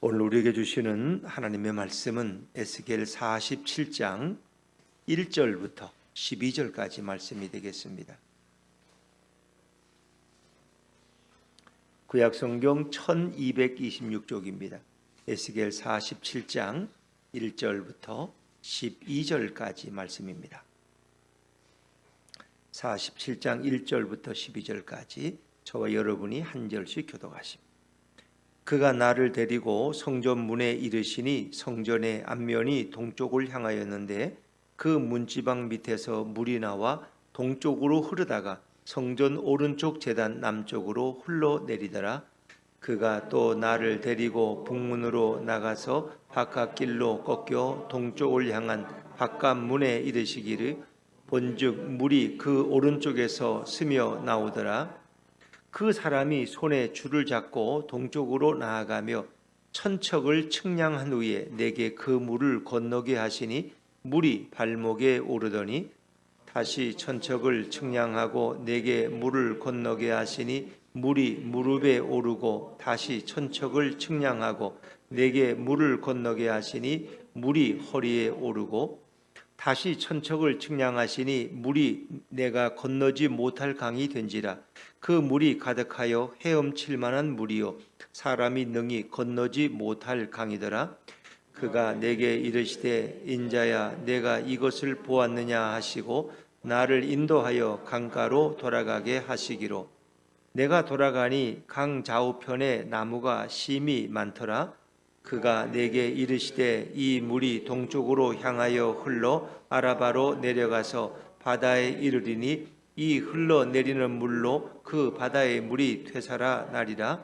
오늘 우리에게 주시는 하나님의 말씀은 에스겔 47장 1절부터 12절까지 말씀이 되겠습니다. 구약성경 1226쪽입니다. 에스겔 47장 1절부터 12절까지 말씀입니다. 47장 1절부터 12절까지 저와 여러분이 한 절씩 교독하십니다. 그가 나를 데리고 성전 문에 이르시니 성전의 앞면이 동쪽을 향하였는데 그 문지방 밑에서 물이 나와 동쪽으로 흐르다가 성전 오른쪽 제단 남쪽으로 흘러내리더라. 그가 또 나를 데리고 북문으로 나가서 바깥길로 꺾여 동쪽을 향한 바깥문에 이르시기를 본즉 물이 그 오른쪽에서 스며 나오더라. 그 사람이 손에 줄을 잡고 동쪽으로 나아가며 천척을 측량한 후에 내게 그 물을 건너게 하시니 물이 발목에 오르더니 다시 천척을 측량하고 내게 물을 건너게 하시니 물이 무릎에 오르고 다시 천척을 측량하고 내게 물을 건너게 하시니 물이 허리에 오르고 다시 천척을 측량하시니 물이 내가 건너지 못할 강이 된지라. 그 물이 가득하여 헤엄칠 만한 물이요 사람이 능히 건너지 못할 강이더라. 그가 내게 이르시되 인자야 내가 이것을 보았느냐 하시고 나를 인도하여 강가로 돌아가게 하시기로. 내가 돌아가니 강 좌우편에 나무가 심이 많더라. 그가 내게 이르시되 이 물이 동쪽으로 향하여 흘러 아라바로 내려가서 바다에 이르리니 이 흘러내리는 물로 그 바다의 물이 되살아 나리라.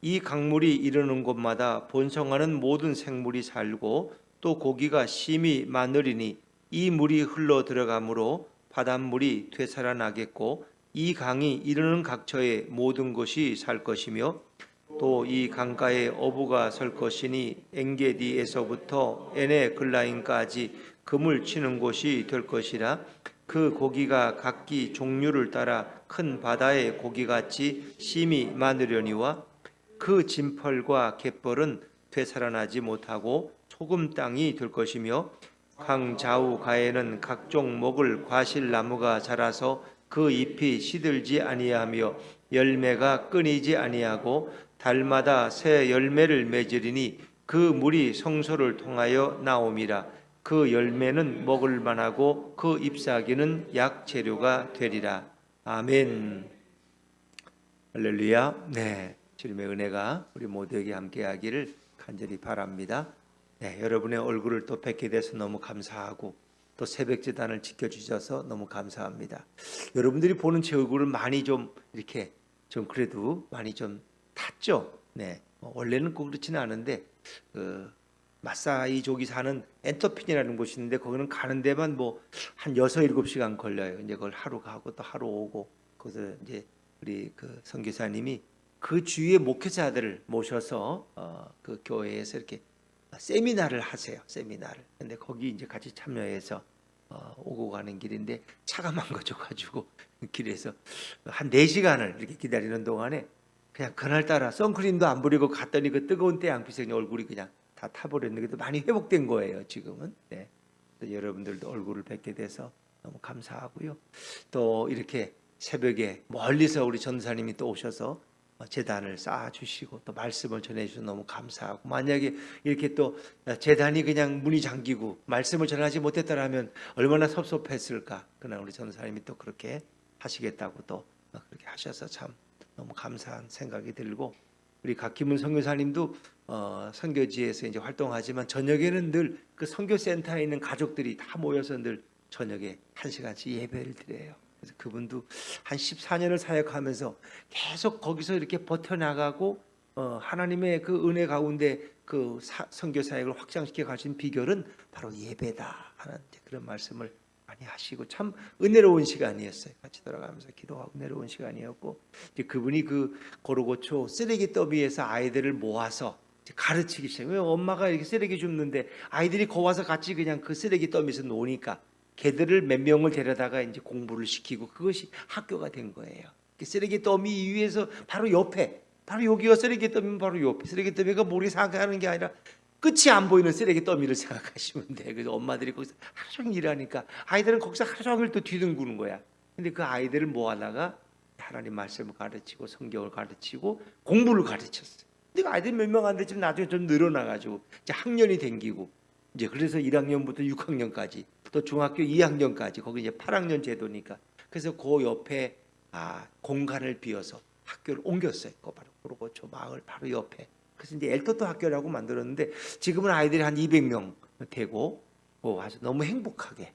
이 강물이 이르는 곳마다 본성하는 모든 생물이 살고 또 고기가 심이 많으리니 이 물이 흘러 들어가므로 바닷물이 되살아 나겠고 이 강이 이르는 각처에 모든 것이 살 것이며 또 이 강가에 어부가 설 것이니 엔게디에서부터 에네글라임까지 금을 치는 곳이 될 것이라. 그 고기가 각기 종류를 따라 큰 바다의 고기같이 심이 많으려니와 그 진펄과 갯벌은 되살아나지 못하고 소금 땅이 될 것이며 강 좌우 가에는 각종 먹을 과실나무가 자라서 그 잎이 시들지 아니하며 열매가 끊이지 아니하고 달마다 새 열매를 맺으리니 그 물이 성소를 통하여 나옴이라. 그 열매는 먹을 만하고 그 잎사귀는 약 재료가 되리라. 아멘. 할렐루야. 네, 주님의 은혜가 우리 모두에게 함께하기를 간절히 바랍니다. 네, 여러분의 얼굴을 또 뵙게 돼서 너무 감사하고 또 새벽제단을 지켜주셔서 너무 감사합니다. 여러분들이 보는 제 얼굴은 많이 좀 이렇게 좀 그래도 많이 좀 탔죠. 네, 원래는 꼭 그렇지는 않은데 마사이족이 사는 엔터핀이라는 곳이 있는데 거기는 가는 데만 뭐 한 6, 7시간 걸려요. 이제 그걸 하루 가고 또 하루 오고 거기서 이제 우리 그 선교사님이 그 주위의 목회자들을 모셔서 그 교회에서 이렇게 세미나를 하세요. 세미나를. 근데 거기 이제 같이 참여해서 오고 가는 길인데 차가 망가져가지고 길에서 한 4시간을 이렇게 기다리는 동안에 그냥 그날따라 선크림도 안 부리고 갔더니 그 뜨거운 태양빛에 얼굴이 그냥 다 타버렸는데 그래도 많이 회복된 거예요 지금은. 네. 여러분들도 얼굴을 뵙게 돼서 너무 감사하고요. 또 이렇게 새벽에 멀리서 우리 전사님이 또 오셔서 제단을 쌓아주시고 또 말씀을 전해주셔서 너무 감사하고, 만약에 이렇게 또 제단이 그냥 문이 잠기고 말씀을 전하지 못했더라면 얼마나 섭섭했을까. 그러나 우리 전사님이 또 그렇게 하시겠다고 또 그렇게 하셔서 참 너무 감사한 생각이 들고, 우리 각기문 선교사님도 선교지에서 이제 활동하지만 저녁에는 늘 그 선교센터에 있는 가족들이 다 모여서 늘 저녁에 1시간씩 예배를 드려요. 그래서 그분도 한 14년을 사역하면서 계속 거기서 이렇게 버텨나가고 하나님의 그 은혜 가운데 그 선교 사역을 확장시켜 가신 비결은 바로 예배다 하는 그런 말씀을 많이 하시고 참 은혜로운 시간이었어요. 같이 돌아가면서 기도하고 은혜로운 시간이었고, 이제 그분이 그 고르고초 쓰레기 더미에서 아이들을 모아서 가르치기 시작해요. 왜 엄마가 이렇게 쓰레기 줍는데 아이들이 거와서 같이 그냥 그 쓰레기 더미에서 노니까 걔들을 몇 명을 데려다가 이제 공부를 시키고 그것이 학교가 된 거예요. 쓰레기 더미 위에서 바로 옆에 바로 여기가 쓰레기 더미면 바로 옆에 쓰레기 더미가 머리 생각하는 게 아니라 끝이 안 보이는 쓰레기 더미를 생각하시면 돼. 그래서 엄마들이 거기서 하루 종일 일하니까 아이들은 거기서 하루 종일 또 뒤둥그는 거야. 근데 그 아이들을 모아다가 하나님 말씀을 가르치고 성경을 가르치고 공부를 가르쳤어요. 근데 그 아이들이 몇 명 안 됐지만 나중에 좀 늘어나가지고 이제 학년이 댕기고 이제 그래서 1학년부터 6학년까지 또 중학교 2학년까지 거기 이제 8학년 제도니까 그래서 그 옆에 공간을 비워서 학교를 옮겼어요. 그 바로 저 마을 바로 옆에. 그래서 이제 엘터도 학교라고 만들었는데 지금은 아이들이 한 200명 되고 와서 너무 행복하게.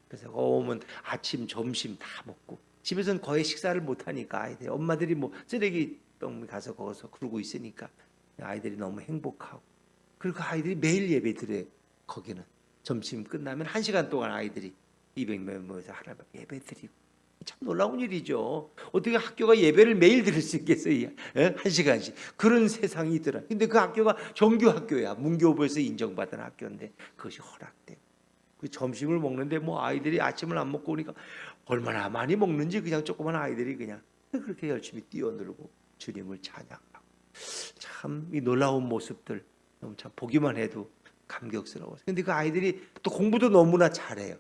그래서 오면 아침, 점심 다 먹고 집에서는 거의 식사를 못 하니까 아이들 엄마들이 뭐 쓰레기통 가서 거기서 그러고 있으니까 아이들이 너무 행복하고 그리고 아이들이 매일 예배 드려요. 거기는 점심 끝나면 1시간 동안 아이들이 200명 모여서 하나님 예배 드리고 참 놀라운 일이죠. 어떻게 학교가 예배를 매일 드릴 수 있겠어요? 1시간씩 그런 세상이 있더라. 근데 그 학교가 정규 학교야. 문교부에서 인정받은 학교인데 그것이 허락돼. 그 점심을 먹는데 뭐 아이들이 아침을 안 먹고 오니까 얼마나 많이 먹는지 그냥 조그만 아이들이 그냥 그렇게 열심히 뛰어놀고 주님을 찬양하고 참 이 놀라운 모습들 너무 참 보기만 해도 감격스러워서. 근데 그 아이들이 또 공부도 너무나 잘해요.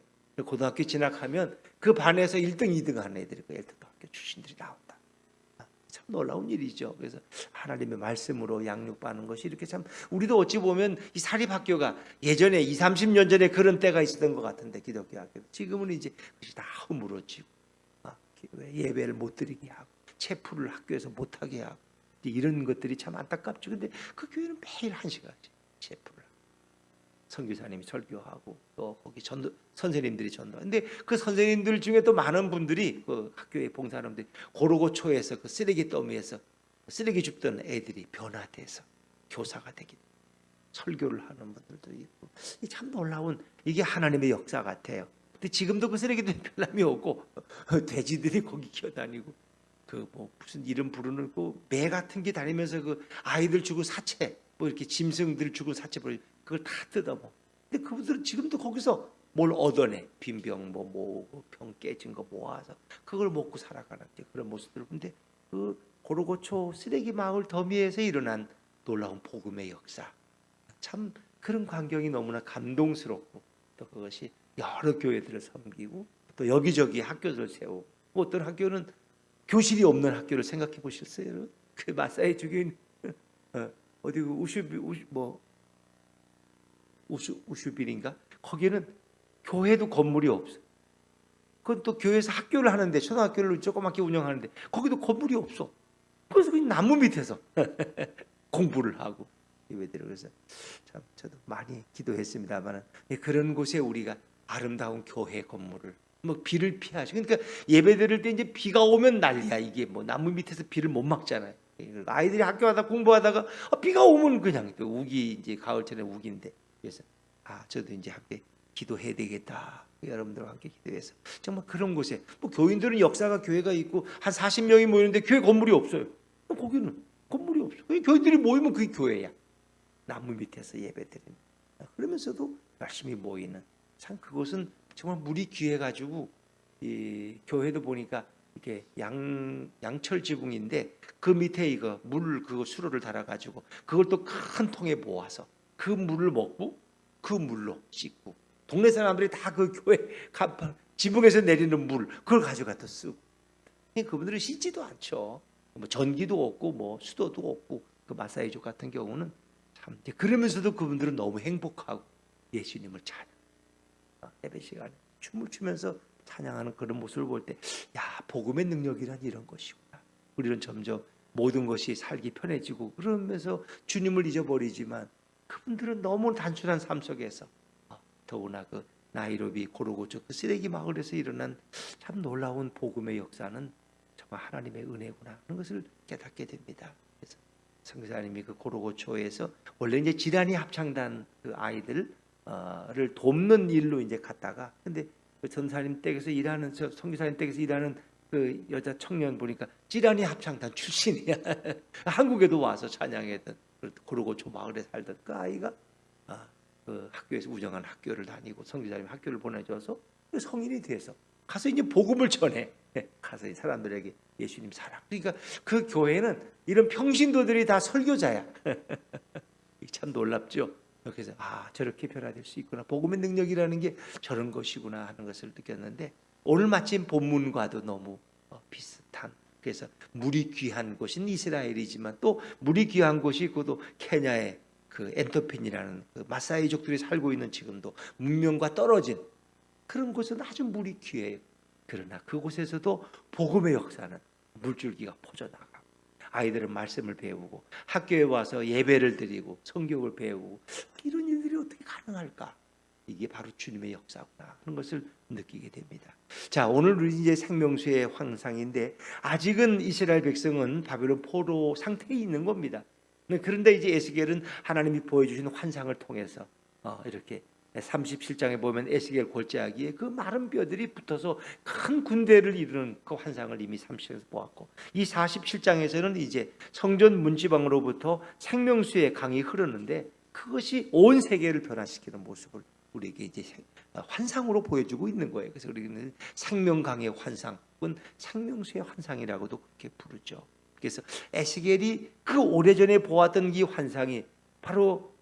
고등학교 진학하면 그 반에서 1등, 2등 하는 애들이 그 엘트학교 출신들이 나온다. 참 놀라운 일이죠. 그래서 하나님의 말씀으로 양육받는 것이 이렇게 참 우리도 어찌 보면 이 사립학교가 예전에 20, 30년 전에 그런 때가 있었던 것 같은데 기독교 학교 지금은 이제 그것이 다 허물어지고 예배를 못 드리게 하고 체풀을 학교에서 못하게 하고 이런 것들이 참 안타깝죠. 근데 그 교회는 매일 1시간씩 체풀을 선교사님이 설교하고 또 거기 선생님들이 전도. 근데 그 선생님들 중에 또 많은 분들이 그 학교의 봉사하는데 고로고초에서 그 쓰레기 더미에서 쓰레기 줍던 애들이 변화돼서 교사가 되기 설교를 하는 분들도 있고 참 놀라운 이게 하나님의 역사 같아요. 근데 지금도 그 쓰레기들이 변함이 없고 돼지들이 거기 기어다니고 그 뭐 무슨 이름 부르는 그 매 같은 게 다니면서 그 아이들 주고 사체 뭐 이렇게 짐승들 주고 사체 버리 그걸 다 뜯어먹어. 근데 그분들은 지금도 거기서 뭘 얻어내 빈병 병 깨진 거 모아서 그걸 먹고 살아가는 그런 모습들. 근데 그 고르고초 쓰레기 마을 더미에서 일어난 놀라운 복음의 역사. 참 그런 광경이 너무나 감동스럽고 또 그것이 여러 교회들을 섬기고 또 여기저기 학교들을 세우고 뭐 어떤 학교는 교실이 없는 학교를 생각해 보셨어요? 그 마사이 주교인 어디 그 우슈빌인가? 거기는 교회도 건물이 없어. 그건 또 교회에서 학교를 하는데 초등학교를 조그맣게 운영하는데 거기도 건물이 없어. 그래서 그냥 나무 밑에서 공부를 하고 예배드려. 그래서 참 저도 많이 기도했습니다만 그런 곳에 우리가 아름다운 교회 건물을 뭐 비를 피하죠. 그러니까 예배 드릴 때 이제 비가 오면 난리야. 이게 뭐 나무 밑에서 비를 못 막잖아요. 아이들이 학교 하다 공부하다가 비가 오면 그냥 우기 이제 가을철에 우기인데 그래서 저도 이제 함께 기도해야 되겠다. 여러분들과 함께 기도해서 정말 그런 곳에 뭐 교인들은 역사가 교회가 있고 한 40명이 모이는데 교회 건물이 없어요. 거기는 건물이 없어. 교인들이 모이면 그게 교회야. 나무 밑에서 예배드리는. 그러면서도 열심히 모이는. 참 그곳은 정말 물이 귀해가지고 이 교회도 보니까 이게 양철 지붕인데 그 밑에 이거 물 그거 수로를 달아가지고 그걸 또 큰 통에 모아서 그 물을 먹고 그 물로 씻고 동네 사람들이 다 그 교회 간판 지붕에서 내리는 물 그걸 가져가서 쓰고 그분들은 씻지도 않죠. 뭐 전기도 없고 뭐 수도도 없고 그 마사이족 같은 경우는 참 그러면서도 그분들은 너무 행복하고 예수님을 찬양. 예배 시간에 춤을 추면서 찬양하는 그런 모습을 볼 때, 야 복음의 능력이란 이런 것이구나. 우리는 점점 모든 것이 살기 편해지고 그러면서 주님을 잊어버리지만 그분들은 너무 단순한 삶 속에서 더구나 그 나이로비 고로고초 그 쓰레기 마을에서 일어난 참 놀라운 복음의 역사는 정말 하나님의 은혜구나 하는 것을 깨닫게 됩니다. 그래서 선교사님이 그 고로고초에서 원래 이제 지란이 합창단 그 아이들을 돕는 일로 이제 갔다가 근데 그 전사님 댁에서 일하는 선교사님 댁에서 일하는 그 여자 청년 보니까 지란이 합창단 출신이야. 한국에도 와서 찬양했던 고로고초 마을에 살던 그 아이가 그 학교에서 우정한 학교를 다니고 선교사님 학교를 보내줘서 성인이 돼서 가서 이제 복음을 전해. 가서 이 사람들에게 예수님 사랑. 그러니까 그 교회는 이런 평신도들이 다 설교자야. 참 놀랍죠. 그래서 저렇게 변화될 수 있구나. 복음의 능력이라는 게 저런 것이구나 하는 것을 느꼈는데, 오늘 마침 본문과도 너무 비슷한, 그래서 물이 귀한 곳인 이스라엘이지만 또 물이 귀한 곳이 있고, 또 케냐의 그 엔토핀이라는 그 마사이족들이 살고 있는 지금도 문명과 떨어진 그런 곳은 아주 물이 귀해요. 그러나 그곳에서도 복음의 역사는 물줄기가 퍼져나가고, 아이들은 말씀을 배우고 학교에 와서 예배를 드리고 성경을 배우고, 이런 일들이 어떻게 가능할까? 이게 바로 주님의 역사구나 하는 것을 느끼게 됩니다. 자, 오늘 이제 생명수의 환상인데, 아직은 이스라엘 백성은 바벨론 포로 상태에 있는 겁니다. 그런데 이제 에스겔은 하나님이 보여주신 환상을 통해서 이렇게 37장에 보면 에스겔 골짜기에 그 마른 뼈들이 붙어서 큰 군대를 이루는 그 환상을 이미 37장에서 보았고, 이 47장에서는 이제 성전 문지방으로부터 생명수의 강이 흐르는데, 그것이 온 세계를 변화시키는 모습을 우리에게 이제 환상으로 보여주고 있는 거예요. 그래서 우리는 생명강의 환상은 생명수의 환상이라고도 그렇게 부르죠. 그래서 에스겔이 그 오래전에 보았던 이 환상이 바로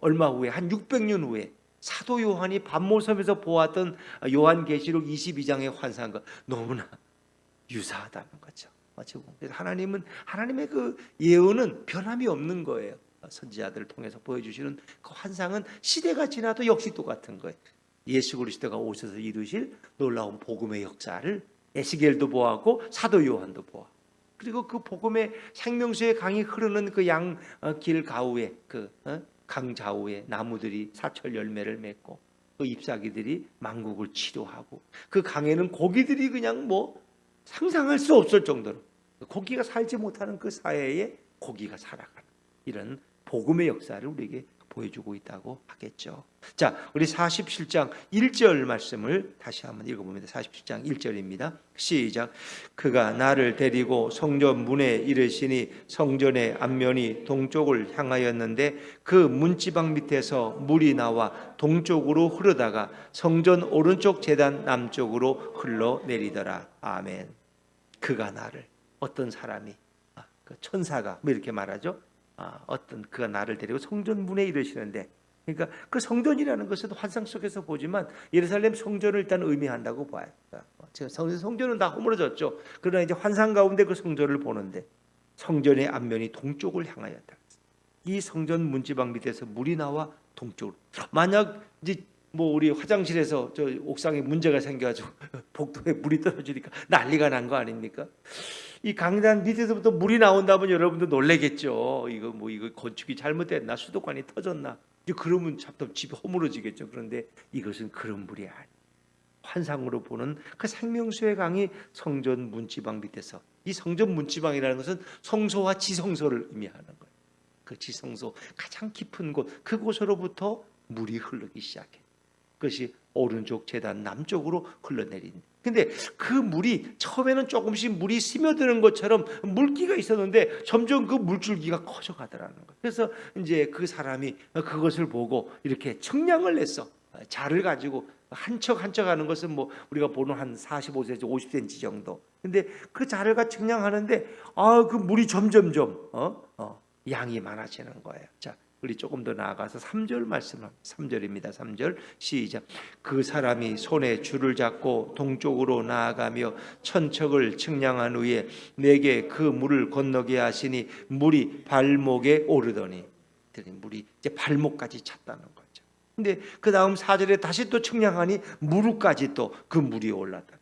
얼마 후에, 한 600년 후에 사도 요한이 반모섬에서 보았던 요한계시록 22장의 환상과 너무나 유사하다는 거죠. 그래서 하나님의 그 예언은 변함이 없는 거예요. 선지자들을 통해서 보여주시는 그 환상은 시대가 지나도 역시 똑같은 거예요. 예수 그리스도가 오셔서 이루실 놀라운 복음의 역사를 에스겔도 보았고 사도 요한도 보았고, 그리고 그 복음의 생명수의 강이 흐르는 그 양길 가우에, 그 강 좌우에 나무들이 사철 열매를 맺고 그 잎사귀들이 만국을 치료하고, 그 강에는 고기들이 그냥 상상할 수 없을 정도로, 고기가 살지 못하는 그 사회에 고기가 살아가는 이런 복음의 역사를 우리에게 보여주고 있다고 하겠죠. 자, 우리 47장 1절 말씀을 다시 한번 읽어봅니다. 47장 1절입니다. 시작. 그가 나를 데리고 성전 문에 이르시니 성전의 앞면이 동쪽을 향하였는데 그 문지방 밑에서 물이 나와 동쪽으로 흐르다가 성전 오른쪽 제단 남쪽으로 흘러내리더라. 아멘. 그가 나를, 어떤 사람이, 그 천사가 이렇게 말하죠. 어떤 그가 나를 데리고 성전 문에 이르시는데, 그러니까 그 성전이라는 것은 환상 속에서 보지만 예루살렘 성전을 일단 의미한다고 봐요. 성전은 다 허물어졌죠. 그러나 이제 환상 가운데 그 성전을 보는데, 성전의 앞면이 동쪽을 향하였다. 이 성전 문지방 밑에서 물이 나와 동쪽으로. 만약 이제 우리 화장실에서 저 옥상에 문제가 생겨가지고 복도에 물이 떨어지니까 난리가 난 거 아닙니까? 이 강단 밑에서부터 물이 나온다면 여러분도 놀래겠죠. 이거 건축이 잘못됐나, 수도관이 터졌나, 이제 그러면 집이 허물어지겠죠. 그런데 이것은 그런 물이 아니에요. 환상으로 보는 그 생명수의 강이 성전 문지방 밑에서, 이 성전 문지방이라는 것은 성소와 지성소를 의미하는 거예요. 그 지성소 가장 깊은 곳, 그곳으로부터 물이 흐르기 시작해. 그것이 오른쪽 제단 남쪽으로 흘러내린. 근데 그 물이 처음에는 조금씩 물이 스며드는 것처럼 물기가 있었는데 점점 그 물줄기가 커져가더라는 거예요. 그래서 이제 그 사람이 그것을 보고 이렇게 청량을 냈어. 자를 가지고 한 척 한 척 하는 것은 우리가 보는 한 45cm, 50cm 정도. 근데 그 자를 가 청량하는데 그 물이 점점점 양이 많아지는 거예요. 자, 우리 조금 더 나아가서 3절 말씀을, 3절입니다. 3절 시작. 그 사람이 손에 줄을 잡고 동쪽으로 나아가며 천척을 측량한 후에 내게 그 물을 건너게 하시니 물이 발목에 오르더니, 물이 이제 발목까지 찼다는 거죠. 근데 그 다음 4절에 다시 또 측량하니 무릎까지 또 그 물이 올랐다.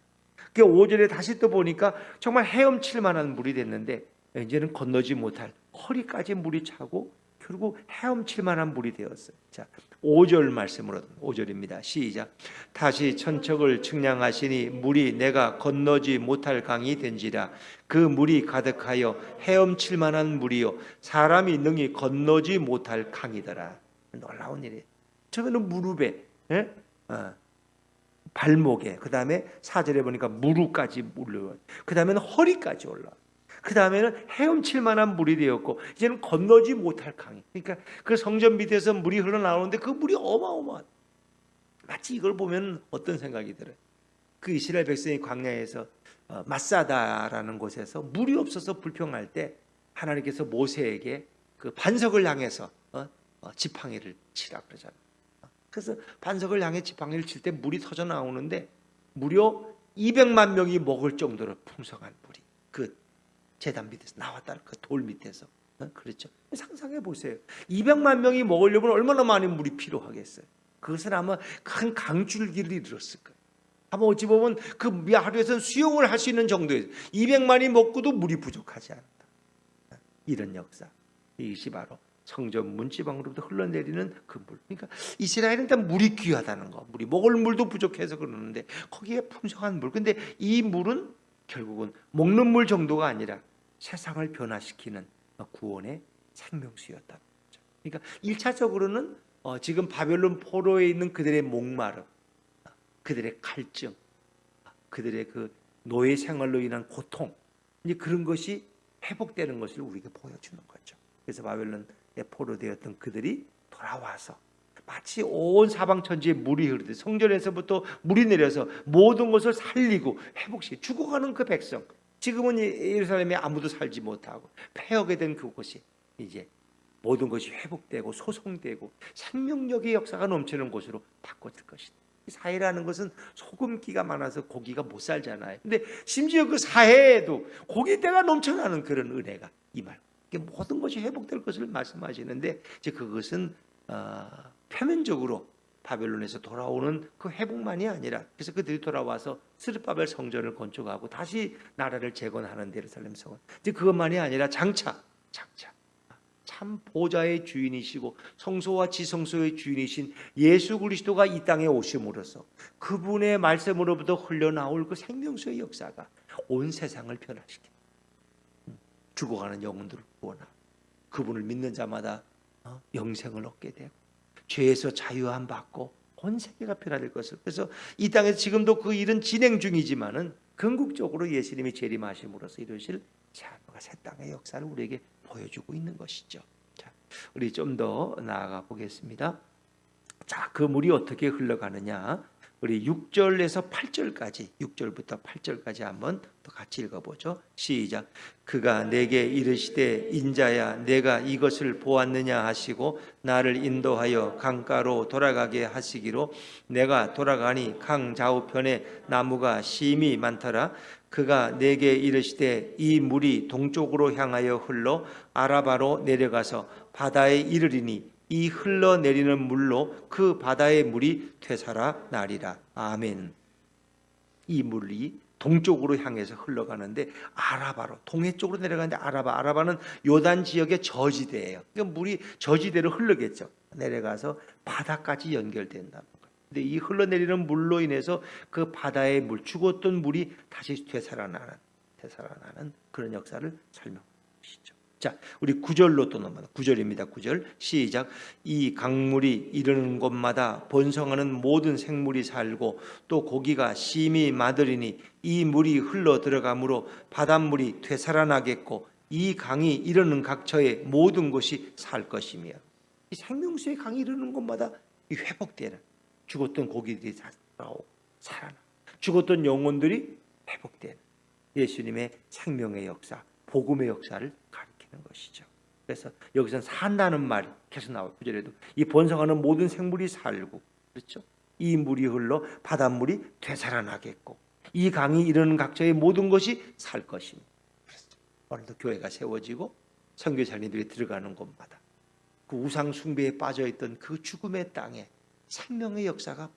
그 5절에 다시 또 보니까 정말 헤엄칠 만한 물이 됐는데, 이제는 건너지 못할 허리까지 물이 차고 결국 헤엄칠 만한 물이 되었어요. 자, 5절 말씀으로, 5절입니다. 시작. 다시 천척을 측량하시니 물이 내가 건너지 못할 강이 된지라. 그 물이 가득하여 헤엄칠 만한 물이요 사람이 능히 건너지 못할 강이더라. 놀라운 일이에요. 처음에는 무릎에, 발목에, 그 다음에 4절에 보니까 무릎까지 올라요. 그 다음에는 허리까지 올라. 그 다음에는 헤엄칠 만한 물이 되었고, 이제는 건너지 못할 강이. 그러니까 그 성전 밑에서 물이 흘러나오는데 그 물이 어마어마한. 마치 이걸 보면 어떤 생각이 들어요? 그 이스라엘 백성이 광야에서 마사다라는 곳에서 물이 없어서 불평할 때 하나님께서 모세에게 그 반석을 향해서 지팡이를 치라 그러잖아요. 그래서 반석을 향해 지팡이를 칠 때 물이 터져 나오는데 무려 200만 명이 먹을 정도로 풍성한 물이 그 제단 밑에서 나왔다. 그 돌 밑에서. 그렇죠. 상상해 보세요. 200만 명이 먹으려면 얼마나 많은 물이 필요하겠어요. 그것은 아마 큰 강줄기를 이루었을 거예요. 아마 어찌 보면 그 하루에서 수용을 할 수 있는 정도에서 200만이 먹고도 물이 부족하지 않다. 이런 역사. 이것이 바로 성전 문지방으로부터 흘러내리는 그 물. 그러니까 이스라엘은 일단 물이 귀하다는 거. 물이 먹을 물도 부족해서 그러는데 거기에 풍성한 물. 근데 이 물은 결국은 먹는 물 정도가 아니라 세상을 변화시키는 구원의 생명수였다. 그러니까 1차적으로는 지금 바벨론 포로에 있는 그들의 목마름, 그들의 갈증, 그들의 그 노예 생활로 인한 고통, 이제 그런 것이 회복되는 것을 우리에게 보여주는 거죠. 그래서 바벨론에 포로되었던 그들이 돌아와서 마치 온 사방 천지에 물이 흐르듯 성전에서부터 물이 내려서 모든 것을 살리고 회복시켜 죽어가는 그 백성, 지금은 예루살렘에 아무도 살지 못하고 폐허게 된 그곳이 이제 모든 것이 회복되고 소송되고 생명력의 역사가 넘치는 곳으로 바꿔질 것이다. 사해라는 것은 소금기가 많아서 고기가 못 살잖아요. 근데 심지어 그 사해에도 고기때가 넘쳐나는 그런 은혜가 임할. 모든 것이 회복될 것을 말씀하시는데 이제 그것은 표면적으로 바벨론에서 돌아오는 그 회복만이 아니라 그래서 그들이 돌아와서 스룹바벨 성전을 건축하고 다시 나라를 재건하는 예루살렘 성은 이제 그것만이 아니라 장차 참 보좌의 주인이시고 성소와 지성소의 주인이신 예수 그리스도가 이 땅에 오심으로써 그분의 말씀으로부터 흘러나올 그 생명수의 역사가 온 세상을 변화시킵니다. 죽어가는 영혼들을 구원하고 그분을 믿는 자마다 영생을 얻게 되고 죄에서 자유함 받고 온 세계가 변화될 것을. 그래서 이 땅에서 지금도 그 일은 진행 중이지만은 궁극적으로 예수님이 재림하심으로써 이루실 새하늘과 새 땅의 역사를 우리에게 보여주고 있는 것이죠. 자, 우리 좀 더 나아가 보겠습니다. 자, 그 물이 어떻게 흘러가느냐? 우리 6절에서 8절까지, 6절부터 8절까지 한번 또 같이 읽어보죠. 시작. 그가 내게 이르시되 인자야 내가 이것을 보았느냐 하시고 나를 인도하여 강가로 돌아가게 하시기로 내가 돌아가니 강 좌우편에 나무가 심이 많더라. 그가 내게 이르시되 이 물이 동쪽으로 향하여 흘러 아라바로 내려가서 바다에 이르리니 이 흘러내리는 물로 그 바다의 물이 되살아 나리라. 아멘. 이 물이 동쪽으로 향해서 흘러가는데 아라바로 동해 쪽으로 내려가는데 아라바는 요단 지역의 저지대예요. 그러니까 물이 저지대로 흘러겠죠. 내려가서 바다까지 연결된다는 거예요. 근데 이 흘러내리는 물로 인해서 그 바다의 물, 죽었던 물이 다시 되살아나는 그런 역사를 설명하시죠. 자, 우리 9절로 또 넘어가. 9절입니다. 9절 시작. 이 강물이 이르는 곳마다 번성하는 모든 생물이 살고 또 고기가 심히 많으리니 이 물이 흘러 들어가므로 바닷물이 되살아나겠고 이 강이 이르는 각처의 모든 것이 살 것이며. 이 생명수의 강이 이르는 곳마다 이 회복되는 죽었던 고기들이 살아나고 살아나 죽었던 영혼들이 회복되는 예수님의 생명의 역사, 복음의 역사를 가리키는 것이죠. 그래서 여기서는 산다는 말이 계속 나와요. 9절에도 이 번성하는 모든 생물이 살고, 그렇죠? 이 물이 흘러 바닷물이 되살아나겠고 이 강이 이르는 각처의 모든 것이 살 것입니다. 오늘도 교회가 세워지고 선교사님들이 들어가는 곳마다 그 우상 숭배에 빠져있던 그 죽음의 땅에 생명의 역사가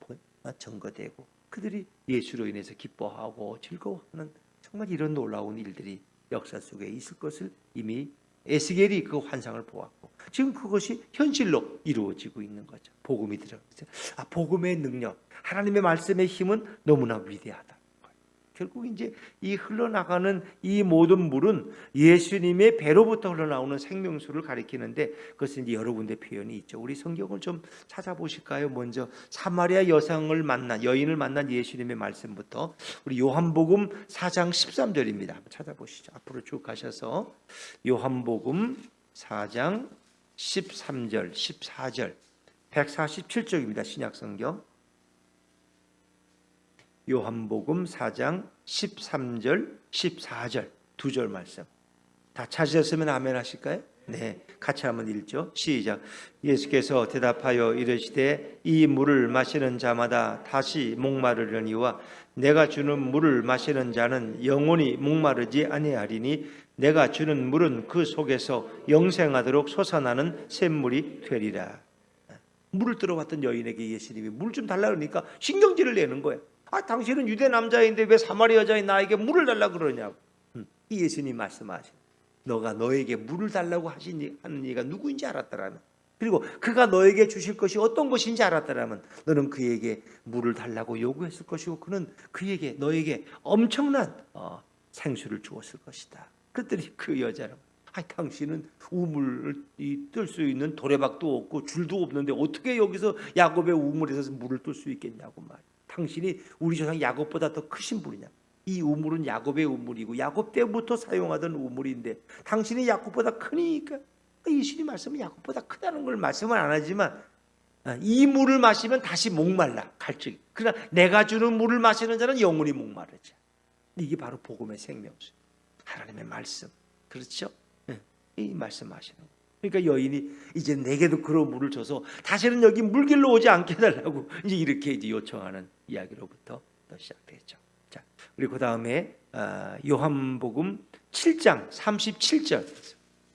증거되고 그들이 예수로 인해서 기뻐하고 즐거워하는 정말 이런 놀라운 일들이 역사 속에 있을 것을 이미 에스겔이 그 환상을 보았고 지금 그것이 현실로 이루어지고 있는 거죠. 복음이 들어가서 복음의 능력, 하나님의 말씀의 힘은 너무나 위대하다. 결국 이제 이 흘러나가는 이 모든 물은 예수님의 배로부터 흘러나오는 생명수를 가리키는데 그것은 이제 여러 군데 표현이 있죠. 우리 성경을 좀 찾아보실까요? 먼저 사마리아 여인을 만난 예수님의 말씀부터 우리 요한복음 4장 13절입니다. 한번 찾아보시죠. 앞으로 쭉 가셔서 요한복음 4장 13절, 14절, 147쪽입니다. 신약성경. 요한복음 4장 13절, 14절 두 절 말씀. 다 찾으셨으면 아멘 하실까요? 네, 같이 한번 읽죠. 시작. 예수께서 대답하여 이르시되 이 물을 마시는 자마다 다시 목마르려니와 내가 주는 물을 마시는 자는 영원히 목마르지 아니하리니 내가 주는 물은 그 속에서 영생하도록 솟아나는 샘물이 되리라. 물을 들어왔던 여인에게 예수님이 물 좀 달라 그러니까 신경질을 내는 거예요. 당신은 유대 남자인데 왜 사마리아 여자인 나에게 물을 달라 그러냐고. 이 예수님 말씀하신 너가 너에게 물을 달라고 하는 이가 누구인지 알았더라면, 그리고 그가 너에게 주실 것이 어떤 것인지 알았더라면 너는 그에게 물을 달라고 요구했을 것이고 그는 그에게 너에게 엄청난 생수를 주었을 것이다. 그랬더니 그 여자는 당신은 우물을 뜰 수 있는 도래박도 없고 줄도 없는데 어떻게 여기서 야곱의 우물에서 물을 뜰 수 있겠냐고 말이야. 당신이 우리 조상 야곱보다 더 크신 분이냐. 이 우물은 야곱의 우물이고 야곱 때부터 사용하던 우물인데 당신이 야곱보다 크니까, 예수님 말씀은 야곱보다 크다는 걸 말씀은 안 하지만 이 물을 마시면 다시 목말라 갈증. 그러나 내가 주는 물을 마시는 자는 영원히 목마르지. 이게 바로 복음의 생명수, 하나님의 말씀. 그렇죠? 이 말씀하시는 거예요. 그러니까 여인이 이제 내게도 그런 물을 줘서 다시는 여기 물길로 오지 않게 해달라고 이렇게 요청하는 이야기로부터 또 시작되죠. 자, 그리고 그 다음에 요한복음 7장 37절,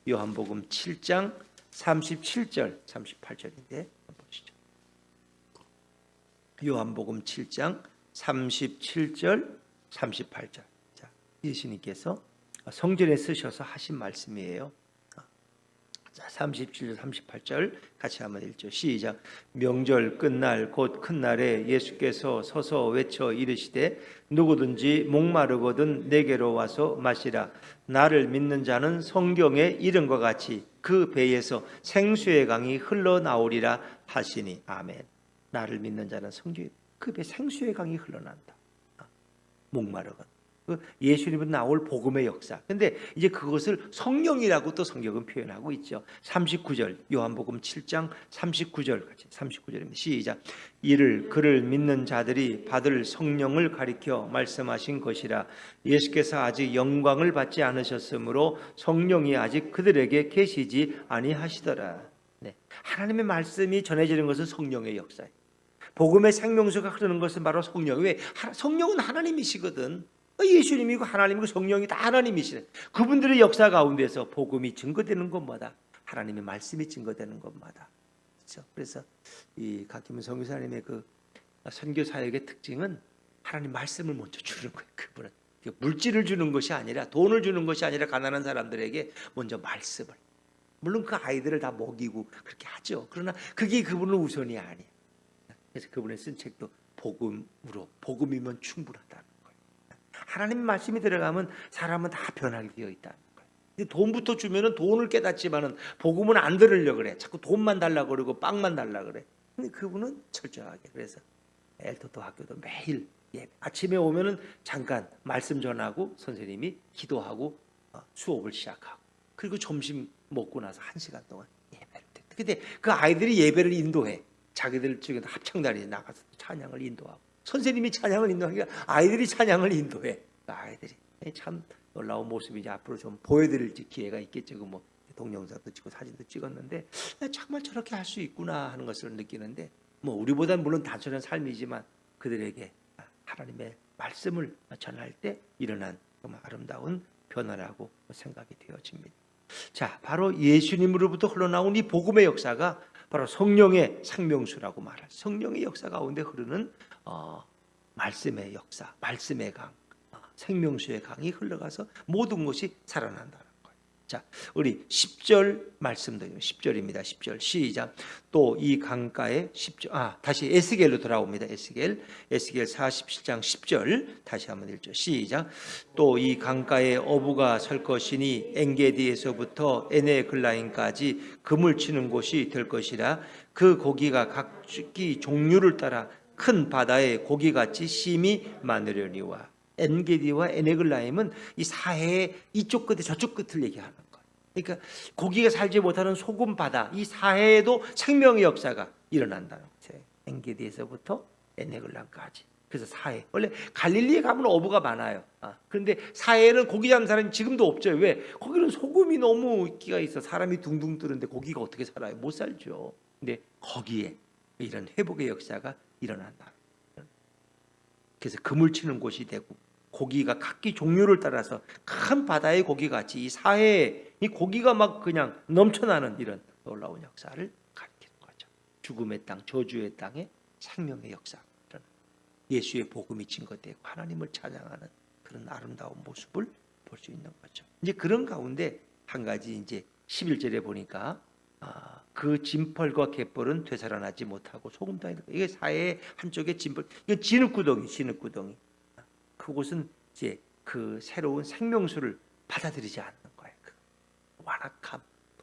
요한복음 7장 37절 38절인데 보시죠. 요한복음 7장 37절 38절. 자, 예수님께서 성전에 쓰셔서 하신 말씀이에요. 자, 37절 38절 같이 한번 읽죠. 시작. 명절 끝날 곧 큰 날에 예수께서 서서 외쳐 이르시되 누구든지 목마르거든 내게로 와서 마시라. 나를 믿는 자는 성경에 이른과 같이 그 배에서 생수의 강이 흘러나오리라 하시니. 아멘. 나를 믿는 자는 성경에 그 배 생수의 강이 흘러난다. 목마르거든. 예수님은 나올 복음의 역사. 근데 이제 그것을 성령이라고 또 성경은 표현하고 있죠. 39절 요한복음 7장 39절 같이 39절입니다. 시작. 이를 그를 믿는 자들이 받을 성령을 가리켜 말씀하신 것이라. 예수께서 아직 영광을 받지 않으셨으므로 성령이 아직 그들에게 계시지 아니하시더라. 네. 하나님의 말씀이 전해지는 것은 성령의 역사예요. 복음의 생명수가 흐르는 것은 바로 성령. 왜? 성령은 하나님이시거든. 예수님이고 하나님이고 성령이 다 하나님이시네. 그분들의 역사 가운데서 복음이 증거되는 것마다, 하나님의 말씀이 증거되는 것마다, 그렇죠? 그래서 이 박기문 선교사님의 그 선교 사역의 특징은 하나님 말씀을 먼저 주는 거예요. 그분은 물질을 주는 것이 아니라, 돈을 주는 것이 아니라 가난한 사람들에게 먼저 말씀을. 물론 그 아이들을 다 먹이고 그렇게 하죠. 그러나 그게 그분은 우선이 아니에요. 그래서 그분의 쓴 책도 복음으로, 복음이면 충분하다. 하나님 말씀이 들어가면 사람은 다 변하게 되어 있다는 거예요. 돈부터 주면은 돈을 깨닫지만은 복음은 안 들으려고 그래. 자꾸 돈만 달라고 그러고 빵만 달라고 그래. 근데 그분은 철저하게. 그래서 엘토도 학교도 매일 아침에 오면은 잠깐 말씀 전하고 선생님이 기도하고 수업을 시작하고, 그리고 점심 먹고 나서 1시간 동안 예배를 드려. 근데 그 아이들이 예배를 인도해. 자기들 쪽에 합창단이 나가서 찬양을 인도하고, 선생님이 찬양을 인도하니까 아이들이 찬양을 인도해. 아이들이 참 놀라운 모습이지. 앞으로 좀 보여드릴 기회가 있겠죠. 뭐 동영상도 찍고 사진도 찍었는데 정말 저렇게 할 수 있구나 하는 것을 느끼는데, 뭐 우리보다는 물론 단순한 삶이지만 그들에게 하나님의 말씀을 전할 때 일어난 정말 아름다운 변화라고 생각이 되어집니다. 자, 바로 예수님으로부터 흘러나온 이 복음의 역사가 바로 성령의 생명수라고 말할, 성령의 역사 가운데 흐르는 말씀의 역사, 말씀의 강, 생명수의 강이 흘러가서 모든 것이 살아난다는 거예요. 자, 우리 10절 말씀도 10절입니다. 10절 시작. 또 이 강가에 10절, 다시 에스겔로 돌아옵니다. 에스겔 47장 10절 다시 한번 읽죠. 시작. 또 이 강가에 어부가 설 것이니 엔게디에서부터 에네글라임까지 금을 치는 곳이 될 것이라. 그 고기가 각기 종류를 따라 큰 바다의 고기같이 심히 많으려니와. 엔게디와 에네글라임은 이 사해의 이쪽 끝에 저쪽 끝을 얘기하는 거예요. 그러니까 고기가 살지 못하는 소금 바다, 이 사해에도 생명의 역사가 일어난다는 거죠. 엔게디에서부터 에네글라임까지. 그래서 사해. 원래 갈릴리에 가면 어부가 많아요. 그런데 사해에는 고기 잡는 사람이 지금도 없죠. 왜? 거기는 소금이 너무 인기가 있어. 사람이 둥둥 뜨는데 고기가 어떻게 살아요? 못 살죠. 근데 거기에 이런 회복의 역사가 일어난다. 그래서 그물 치는 곳이 되고 고기가 각기 종류를 따라서 큰 바다의 고기 같이 이 사해에 이 고기가 막 그냥 넘쳐나는 이런 놀라운 역사를 가리키는 거죠. 죽음의 땅, 저주의 땅에 생명의 역사. 예수의 복음이 증거되고 하나님을 찬양하는 그런 아름다운 모습을 볼 수 있는 거죠. 이제 그런 가운데 한 가지 이제 11절에 보니까 그 진펄과 갯벌은 되살아나지 못하고 소금탕이 이게 사해의 한쪽에 진펄, 이거 진흙구덩이. 그곳은 이제 그 새로운 생명수를 받아들이지 않는 거예요. 그 완악함,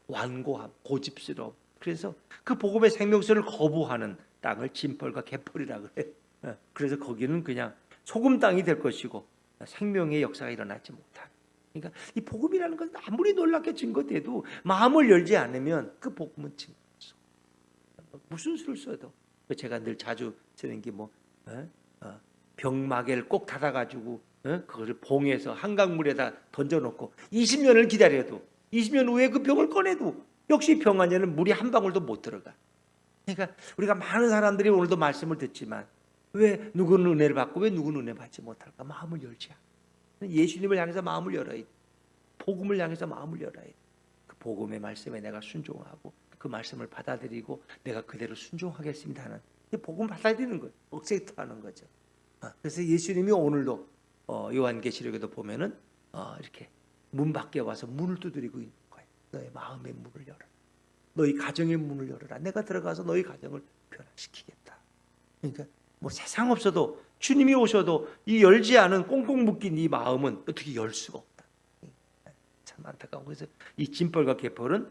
완고함, 고집스러움. 그래서 그 복음의 생명수를 거부하는 땅을 진펄과 갯벌이라 그래요. 그래서 거기는 그냥 소금 땅이 될 것이고 생명의 역사가 일어나지 못하는. 그러니까 이 복음이라는 건 아무리 놀랍게 증거돼도 마음을 열지 않으면 그 복음은 증거 없어. 무슨 수를 써도 제가 늘 자주 쓰는 게 뭐 병마개를 꼭 닫아가지고 그거를 봉해서 한강물에다 던져놓고 20년을 기다려도 20년 후에 그 병을 꺼내도 역시 병 안에는 물이 한 방울도 못 들어가. 그러니까 우리가 많은 사람들이 오늘도 말씀을 듣지만 왜 누구는 은혜를 받고 왜 누구는 은혜 받지 못할까? 마음을 열지 않아. 예수님을 향해서 마음을 열어야 돼. 복음을 향해서 마음을 열어야 돼. 그 복음의 말씀에 내가 순종하고 그 말씀을 받아들이고 내가 그대로 순종하겠습니다 하는 복음 받아들이는 거예요. 억셉트하는 거죠. 그래서 예수님이 오늘도 요한계시록에도 보면은 이렇게 문 밖에 와서 문을 두드리고 있는 거예요. 너의 마음의 문을 열어라. 너희 가정의 문을 열어라. 내가 들어가서 너희 가정을 변화시키겠다. 그러니까 뭐 세상 없어도 주님이 오셔도 이 열지 않은 꽁꽁 묶인 이 마음은 어떻게 열 수가 없다. 참 안타까운. 그래서 이 진벌과 갯벌은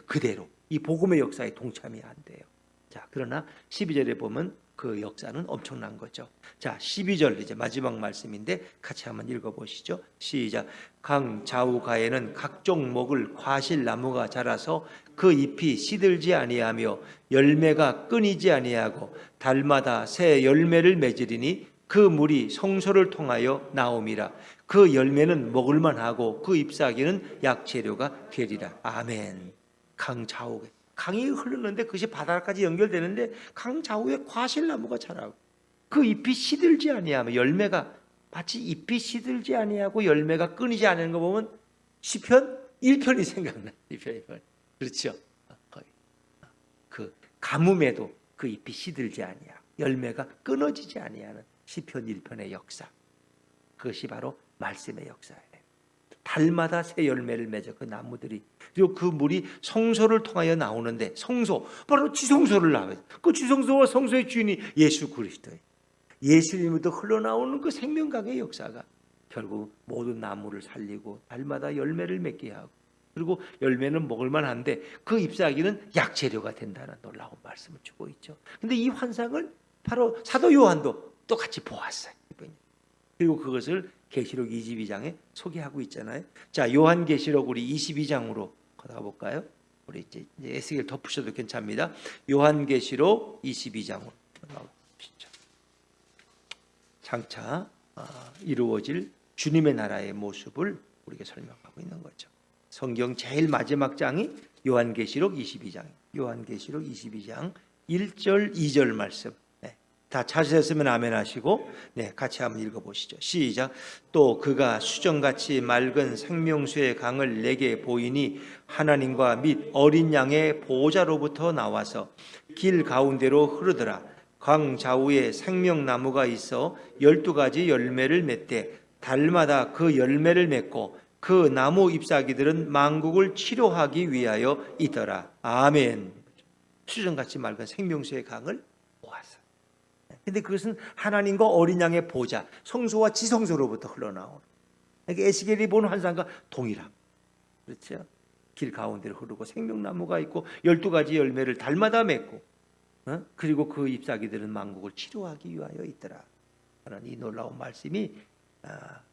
그대로 이 복음의 역사에 동참이 안 돼요. 자, 그러나 12절에 보면 그 역사는 엄청난 거죠. 자, 12절 이제 마지막 말씀인데 같이 한번 읽어보시죠. 시작. 강 좌우가에는 각종 먹을 과실 나무가 자라서 그 잎이 시들지 아니하며 열매가 끊이지 아니하고 달마다 새 열매를 맺으리니 그 물이 성소를 통하여 나옴이라. 그 열매는 먹을만하고 그 잎사귀는 약재료가 되리라. 아멘. 강 좌우가 강이 흐르는데 그것이 바다까지 연결되는데 강 좌우에 과실나무가 자라고 그 잎이 시들지 아니하며 열매가 마치 잎이 시들지 아니하고 열매가 끊이지 않는 거 보면 시편 1편이 생각나. 1편. 그렇죠. 거의. 그 가뭄에도 그 잎이 시들지 아니하고 열매가 끊어지지 아니하는 시편 1편의 역사. 그것이 바로 말씀의 역사예요. 달마다 새 열매를 맺어 그 나무들이. 그리고 그 물이 성소를 통하여 나오는데 성소 바로 지성소를 나와요. 그 지성소와 성소의 주인이 예수 그리스도예요. 예수님부터 흘러나오는 그 생명강의 역사가 결국 모든 나무를 살리고 달마다 열매를 맺게 하고 그리고 열매는 먹을만한데 그 잎사귀는 약재료가 된다는 놀라운 말씀을 주고 있죠. 그런데 이 환상을 바로 사도 요한도 똑같이 보았어요. 그리고 그것을 계시록 22장에 소개하고 있잖아요. 자, 요한계시록 우리 22장으로 가다 볼까요? 우리 이제 에스겔 덮으셔도 괜찮습니다. 요한계시록 22장으로 가보시죠. 장차 이루어질 주님의 나라의 모습을 우리에게 설명하고 있는 거죠. 성경 제일 마지막 장이 요한계시록 22장. 요한계시록 22장 1절 2절 말씀. 다 찾으셨으면 아멘 하시고 같이 한번 읽어보시죠. 시작. 또 그가 수정같이 맑은 생명수의 강을 내게 보이니 하나님과 및 어린 양의 보호자로부터 나와서 길 가운데로 흐르더라. 강 좌우에 생명나무가 있어 12가지 열매를 맺되 달마다 그 열매를 맺고 그 나무 잎사귀들은 만국을 치료하기 위하여 있더라. 아멘. 수정같이 맑은 생명수의 강을 보았어. 근데 그것은 하나님과 어린 양의 보좌, 성소와 지성소로부터 흘러나오는. 그러니까 에스겔이 본 환상과 동일함. 그렇죠? 길 가운데를 흐르고 생명나무가 있고 12가지 열매를 달마다 맺고 그리고 그 잎사귀들은 만국을 치료하기 위하여 있더라. 하는 이 놀라운 말씀이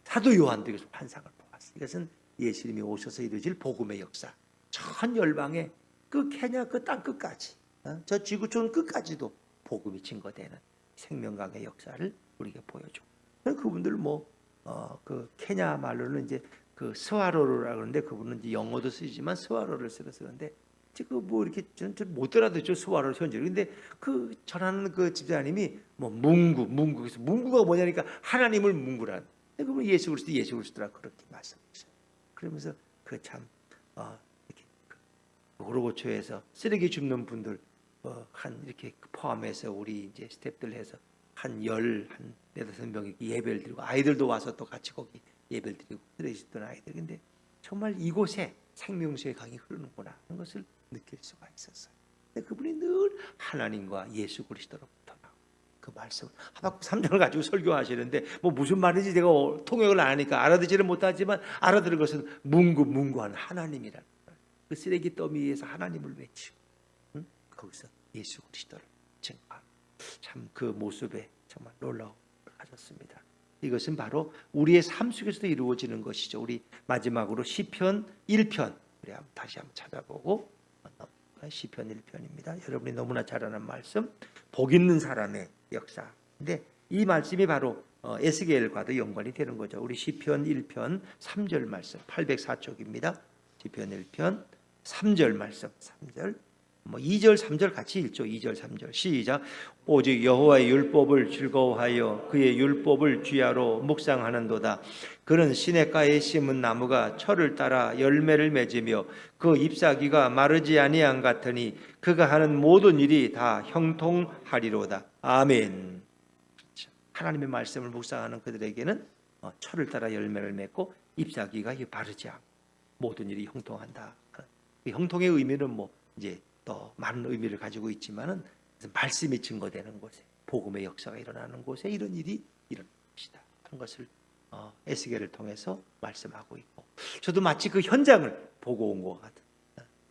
사도 요한도 이것을 환상을 보았어요. 이것은 예수님이 오셔서 이루어질 복음의 역사. 전 열방의 그 케냐 그 땅 끝까지 저 지구촌 끝까지도 복음이 증거되는 생명강의 역사를 우리에게 보여주고, 그분들 그 케냐 말로는 이제 그 스와로르라고 그러는데, 그분은 이제 영어도 쓰지만 스와로를 쓰는데, 지금 이렇게 못 알아듣죠, 스와로 현재로. 근데 그 전하는 그 집사님이 그래서 문구가 뭐냐니까 하나님을 문구란. 그분 예수 그리스도라 그렇게 말씀하셨어요. 그러면서 그 참 이렇게 고로고초에서 쓰레기 줍는 분들 한 이렇게 포함해서 우리 이제 스태프들 해서 한 14-5명이 예배를 드리고, 아이들도 와서 또 같이 거기 예배를 드리고 그러시던 아이들. 근데 정말 이곳에 생명수의 강이 흐르는구나 하는 것을 느낄 수가 있었어요. 근데 그분이 늘 하나님과 예수 그리스도로부터 나온 그 말씀을 하박국 3장을 가지고 설교하시는데, 무슨 말인지 제가 통역을 안 하니까 알아듣지는 못하지만 알아들은 것은 문구한 하나님이라는 거예요. 그 쓰레기 더미 위에서 하나님을 외치고, 거기서 예수 그리스도를 증거하는 참 그 모습에 정말 놀라움을 가졌습니다. 이것은 바로 우리의 삶 속에서도 이루어지는 것이죠. 우리 마지막으로 시편 1편 우리 다시 한번 찾아보고, 시편 1편입니다. 여러분이 너무나 잘 아는 말씀, 복 있는 사람의 역사. 근데 이 말씀이 바로 에스겔과도 연관이 되는 거죠. 우리 시편 1편 3절 말씀, 804쪽입니다. 시편 1편 3절 말씀, 3절 2절 3절 같이 읽죠. 2절 3절 시작. 오직 여호와의 율법을 즐거워하여 그의 율법을 귀하로 묵상하는도다. 그는 시냇가에 심은 나무가 철을 따라 열매를 맺으며 그 잎사귀가 마르지 아니한 같으니 그가 하는 모든 일이 다 형통하리로다. 아멘. 하나님의 말씀을 묵상하는 그들에게는 철을 따라 열매를 맺고 잎사귀가 마르지 않고 모든 일이 형통한다. 그 형통의 의미는 이제 또 많은 의미를 가지고 있지만은 말씀이 증거되는 곳에, 복음의 역사가 일어나는 곳에 이런 일이 일어날 것이다 하는 것을 에스겔을 통해서 말씀하고 있고, 저도 마치 그 현장을 보고 온 것 같은,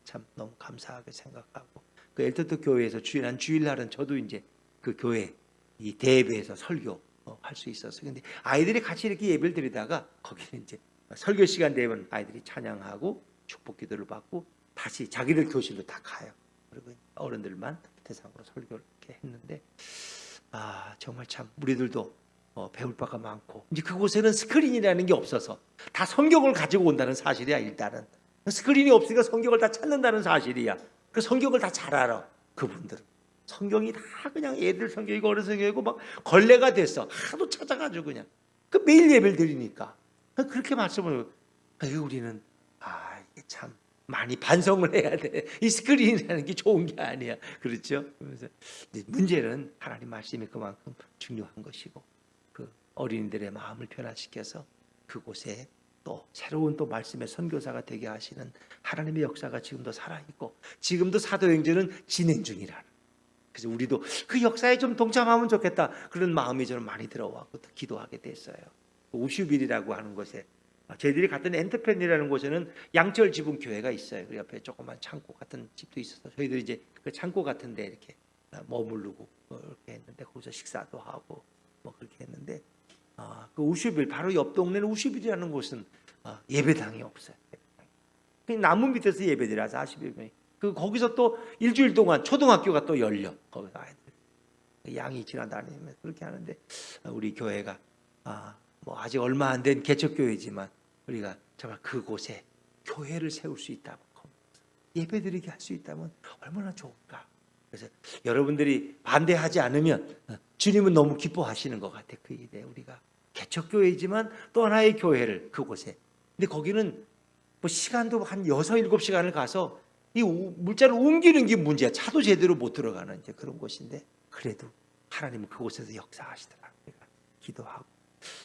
참 너무 감사하게 생각하고, 그 엘터트 교회에서 주일날은 저도 이제 그 교회 이 대회에서 설교 할 수 있었어요. 근데 아이들이 같이 이렇게 예배를 드리다가 거기는 이제 설교 시간 되면 아이들이 찬양하고 축복 기도를 받고 다시 자기들 교실로 다 가요. 그리고 어른들만 대상으로 설교를 이렇게 했는데, 정말 참 우리들도 배울 바가 많고, 이제 그곳에는 스크린이라는 게 없어서 다 성경을 가지고 온다는 사실이야. 일단은 스크린이 없으니까 성경을 다 찾는다는 사실이야. 그 성경을 다 잘 알아. 그분들은 성경이 다 그냥 애들 성경이고 어른 성경이고 막 걸레가 됐어. 하도 찾아가지고 그냥 그 매일 예배를 드리니까 그렇게 말씀을. 우리는 이게 참 많이 반성을 해야 돼. 이 스크린이라는 게 좋은 게 아니야. 그렇죠? 그래서 문제는 하나님 말씀이 그만큼 중요한 것이고, 그 어린이들의 마음을 변화시켜서 그곳에 또 새로운 또 말씀의 선교사가 되게 하시는 하나님의 역사가 지금도 살아있고, 지금도 사도행전은 진행 중이라는. 그래서 우리도 그 역사에 좀 동참하면 좋겠다, 그런 마음이 저는 많이 들어왔고 또 기도하게 됐어요. 우슈빌이라고 하는 곳에, 저희들이 갔던 엔터펜이라는 곳에는 양철 지붕 교회가 있어요. 그 옆에 조그만 창고 같은 집도 있어서 저희들이 이제 그 창고 같은데 이렇게 머무르고 그렇게 했는데, 거기서 식사도 하고 그렇게 했는데, 그 우슈빌 바로 옆 동네는 우슈빌이라는 곳은 예배당이 없어요. 그냥 나무 밑에서 예배드려서 40여 명이 거기서 또 일주일 동안 초등학교가 또 열려. 거기서 아이들 양이 지나다니면서 그렇게 하는데, 우리 교회가 아직 얼마 안 된 개척교회지만 우리가 정말 그곳에 교회를 세울 수 있다면, 예배드리게 할 수 있다면 얼마나 좋을까. 그래서 여러분들이 반대하지 않으면 주님은 너무 기뻐하시는 것 같아. 그 일에 우리가 개척교회이지만 또 하나의 교회를 그곳에. 근데 거기는 시간도 한 6-7시간을 가서 이 물자를 옮기는 게 문제야. 차도 제대로 못 들어가는 이제 그런 곳인데, 그래도 하나님은 그곳에서 역사하시더라. 우리가 기도하고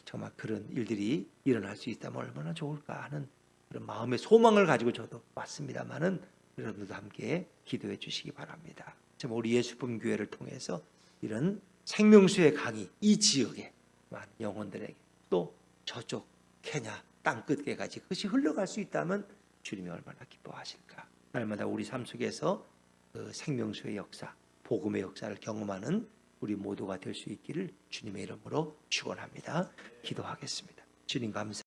정말 그런 일들이 일어날 수 있다면 얼마나 좋을까 하는 그런 마음의 소망을 가지고 저도 왔습니다만은, 여러분들도 함께 기도해 주시기 바랍니다. 정말 우리 예수품 교회를 통해서 이런 생명수의 강이 이 지역에 많은 영혼들에게, 또 저쪽 케냐 땅 끝에까지 그것이 흘러갈 수 있다면 주님이 얼마나 기뻐하실까. 날마다 우리 삶 속에서 그 생명수의 역사, 복음의 역사를 경험하는 우리 모두가 될 수 있기를 주님의 이름으로 축원합니다. 기도하겠습니다. 주님 감사.